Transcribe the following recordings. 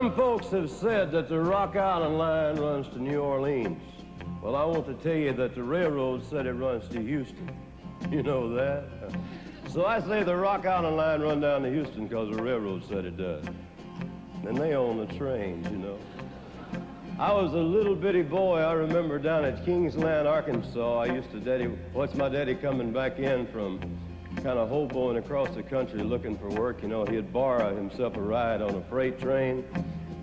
Some folks have said that the Rock Island Line runs to New Orleans. Well, I want to tell you that the railroad said it runs to Houston. You know that? So I say the Rock Island Line run down to Houston because the railroad said it does. And they own the trains, you know. I was a little bitty boy, I remember down at Kingsland, Arkansas. I used to watch my daddy coming back in from kind of hoboing across the country looking for work. You know, he'd borrow himself a ride on a freight train.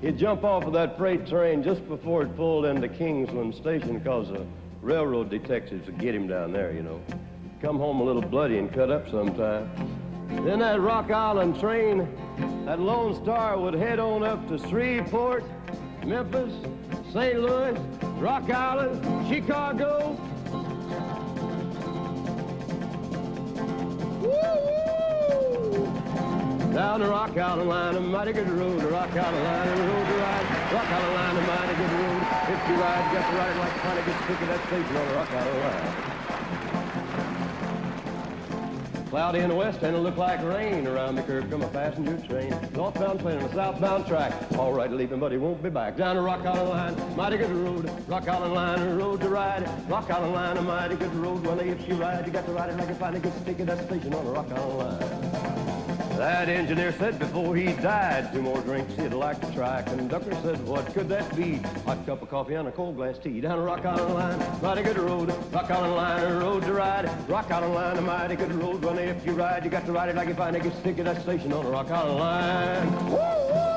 He'd jump off of that freight train just before it pulled into Kingsland Station because the railroad detectives would get him down there, you know. Come home a little bloody and cut up sometime. Then that Rock Island train, that Lone Star would head on up to Shreveport, Memphis, St. Louis, Rock Island, Chicago. Down the Rock Island Line, a mighty good road. The Rock Island Line, a road to ride. Rock Island Line, a mighty good road. If you ride, you got to ride it like a kind of good stick at that station on the Rock Island Line. Cloudy in the west, and it'll look like rain. Around the curve come a passenger train. Northbound train on the southbound track. All right, leaving, but he won't be back. Down the Rock Island Line, mighty good road. Rock Island Line, a road to ride. Rock Island Line, a mighty good road. Well, if you ride, you got to ride it like a kind of good stick at that station on the Rock Island Line. That engineer said before he died, 2 more drinks he'd like to try. Conductor said, what could that be? Hot cup of coffee and a cold glass tea. Down the Rock Island Line, mighty good road. Rock Island Line, a road to ride. Rock Island Line, a mighty good road. Well, if you ride, you got to ride it like you find a good stick at that station on the Rock Island Line. Woo, woo!